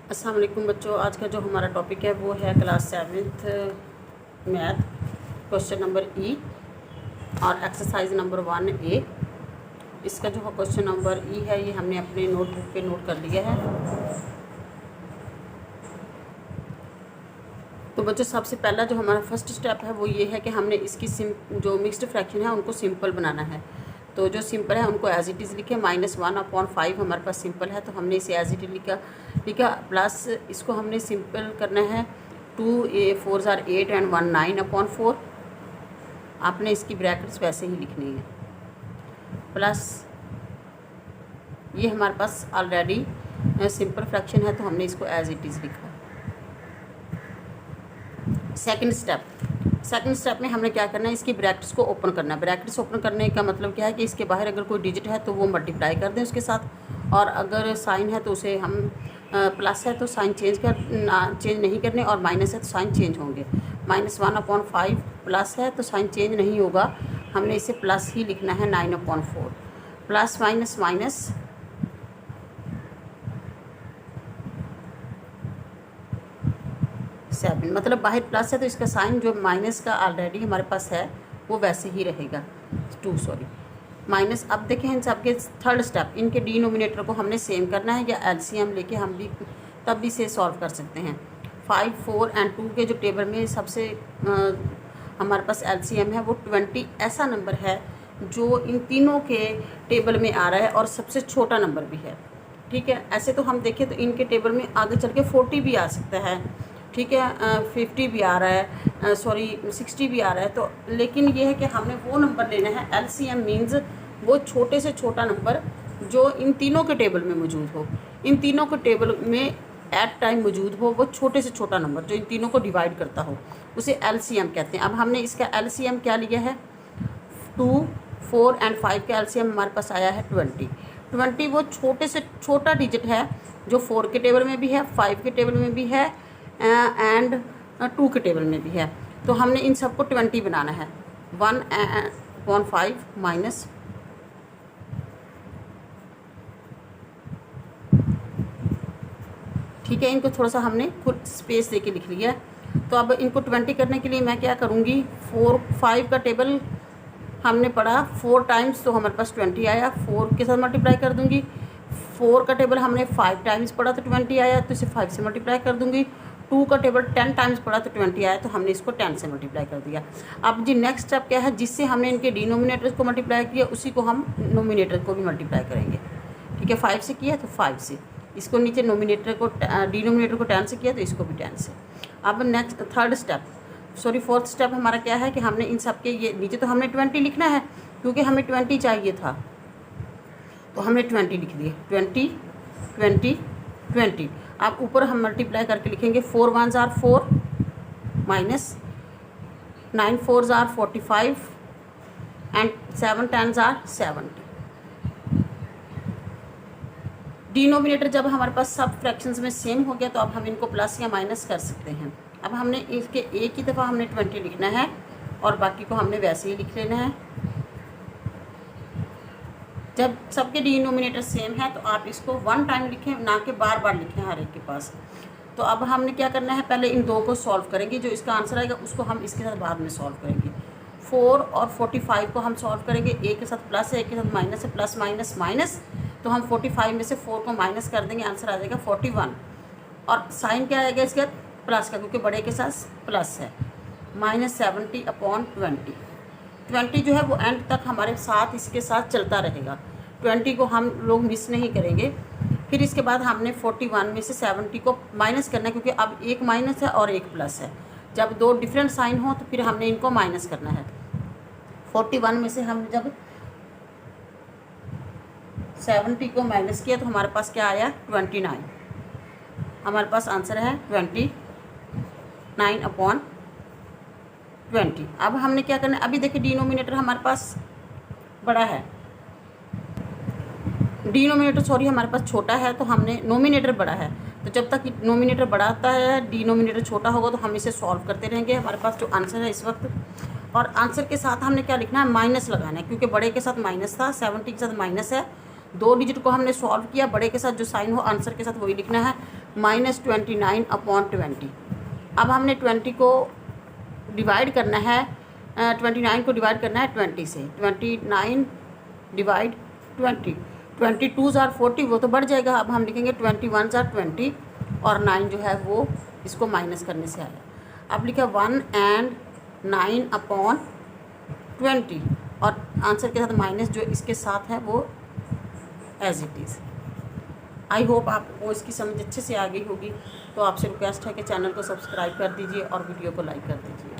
अस्सलाम वालेकुम बच्चों, आज का जो हमारा टॉपिक है वो है class 7th math, question number ई और एक्सरसाइज नंबर 1A। इसका जो क्वेश्चन नंबर ई है ये हमने अपने नोटबुक पे नोट कर लिया है। तो बच्चों सबसे पहला जो हमारा फर्स्ट स्टेप है वो ये है कि हमने इसकी जो मिक्स्ड फ्रैक्शन है उनको सिंपल बनाना है। तो जो सिंपल है उनको एज इट इज़ लिखे, -1/5 हमारे पास सिंपल है तो हमने इसे एज इट इज़ लिखा प्लस इसको हमने सिंपल करना है 2 4 8 एंड 1 9/4। आपने इसकी ब्रैकेट्स वैसे ही लिखनी है प्लस ये हमारे पास ऑलरेडी सिंपल फ्रैक्शन है तो हमने इसको एज इट इज़ लिखा। सेकंड स्टेप में हमने क्या करना है, इसकी ब्रैकेट्स को ओपन करना है। ब्रैकेट्स ओपन करने का मतलब क्या है कि इसके बाहर अगर कोई डिजिट है तो वो मल्टीप्लाई कर दें उसके साथ, और अगर साइन है तो उसे हम प्लस है तो साइन चेंज नहीं करने, और माइनस है तो साइन चेंज होंगे। -1/5 प्लस है तो साइन चेंज नहीं होगा, हमने इसे प्लस ही लिखना है 9/4। प्लस माइनस माइनस 7, मतलब बाहर प्लस है तो इसका साइन जो माइनस का ऑलरेडी हमारे पास है वो वैसे ही रहेगा 2 माइनस। अब देखें इन सब के थर्ड स्टेप, इनके डिनोमिनेटर को हमने सेम करना है या एलसीएम लेके हम भी तब भी से सॉल्व कर सकते हैं। 5 4 एंड 2 के जो टेबल में सबसे हमारे पास एलसीएम है वो 20 ऐसा नंबर है जो इन तीनों के टेबल में आ रहा है और सबसे छोटा नंबर भी है। ठीक है, ऐसे तो हम देखें तो इनके टेबल में आगे चल के 40 भी आ सकता है, ठीक है, 50 भी आ रहा है, 60 भी आ रहा है। तो लेकिन ये है कि हमने वो नंबर लेना है, एलसीएम मीन्स वो छोटे से छोटा नंबर जो इन तीनों के टेबल में मौजूद हो, इन तीनों के टेबल में एट टाइम मौजूद हो, वो छोटे से छोटा नंबर जो इन तीनों को डिवाइड करता हो उसे एलसीएम कहते हैं। अब हमने इसका एलसीएम क्या लिया है, 2 4 एंड 5 का एलसीएम हमारे पास आया है 20 वो छोटे से छोटा डिजिट है जो 4 के टेबल में भी है, 5 के टेबल में भी है एंड 2 के टेबल में भी है। तो हमने इन सबको 20 बनाना है। 1/5 माइनस ठीक है, इनको थोड़ा सा हमने खुद स्पेस देके लिख लिया है। तो अब इनको 20 करने के लिए मैं क्या करूँगी, 5 का टेबल हमने पढ़ा 4 टाइम्स तो हमारे पास 20 आया, 4 के साथ मल्टीप्लाई कर दूँगी। 4 का टेबल हमने 5 टाइम्स पढ़ा तो 20 आया, तो इसे 5 से मल्टीप्लाई कर दूँगी। 2 का टेबल 10 टाइम्स पढ़ा तो 20 आया, तो हमने इसको 10 से मल्टीप्लाई कर दिया। अब जी नेक्स्ट स्टेप क्या है, जिससे हमने इनके डिनोमिनेटर को मल्टीप्लाई किया उसी को हम नोमिनेटर को भी मल्टीप्लाई करेंगे। ठीक है, 5 से किया तो 5 से, इसको नीचे डिनोमिनेटर को 10 से किया तो इसको भी 10 से। अब नेक्स्ट फोर्थ स्टेप हमारा क्या है कि हमने इन सब के ये नीचे तो हमने 20 लिखना है क्योंकि हमें 20 चाहिए था, तो हमने 20 लिख दिए, 20 20 20। अब ऊपर हम मल्टीप्लाई करके लिखेंगे 4 1s are 4 minus 9 4s are 45 and 7 10s are 70। Denominator जब हमारे पास सब फ्रैक्शंस में सेम हो गया तो अब हम इनको प्लस या माइनस कर सकते हैं। अब हमने इसके एक ही दफ़ा हमने 20 लिखना है और बाकी को हमने वैसे ही लिख लेना है। जब सबके डिनोमिनेटर सेम है तो आप इसको 1 टाइम लिखें, ना कि बार बार लिखें हर एक के पास। तो अब हमने क्या करना है, पहले इन दो को सॉल्व करेंगे, जो इसका आंसर आएगा उसको हम इसके साथ बाद में सॉल्व करेंगे। 4 और 45 को हम सॉल्व करेंगे, एक के साथ प्लस है एक के साथ माइनस है, प्लस माइनस माइनस, तो हम 45 में से 4 को माइनस कर देंगे, आंसर आ जाएगा 41। और साइन क्या आएगा इसके बाद प्लस का, क्योंकि बड़े के साथ प्लस है, -70/20। 20 जो है वो एंड तक हमारे साथ इसके साथ चलता रहेगा, 20 को हम लोग मिस नहीं करेंगे। फिर इसके बाद हमने 41 में से 70 को माइनस करना है, क्योंकि अब एक माइनस है और एक प्लस है। जब दो डिफरेंट साइन हो तो फिर हमने इनको माइनस करना है। 41 में से हम जब 70 को माइनस किया तो हमारे पास क्या आया, 29। हमारे पास आंसर है 29/20। अब हमने क्या करना है, अभी देखिए डिनोमिनेटर हमारे पास बड़ा है, हमारे पास छोटा है, तो हमने नोमिनेटर बड़ा है। तो जब तक नोमिनेटर बड़ा आता है डिनोमिनेटर छोटा होगा तो हम इसे सॉल्व करते रहेंगे। हमारे पास जो आंसर है इस वक्त, और आंसर के साथ हमने क्या लिखना है, माइनस लगाना है, क्योंकि बड़े के साथ माइनस था, 70 के साथ माइनस है। 2 डिजिट को हमने सॉल्व किया, बड़े के साथ जो साइन हो आंसर के साथ वही लिखना है। -29/20। अब हमने 20 को डिवाइड करना है, 29 को डिवाइड करना है 20 से। 29 डिवाइड 20, 22 ज़ार 40, वो तो बढ़ जाएगा। अब हम लिखेंगे 21 ज़ार 20 और 9 जो है वो इसको माइनस करने से आया। अब लिखा 1/9/20 और आंसर के साथ माइनस जो इसके साथ है वो as it is. I hope आपको इसकी समझ अच्छे से आ गई होगी। तो आपसे रिक्वेस्ट है कि चैनल को सब्सक्राइब कर दीजिए और वीडियो को लाइक कर दीजिए।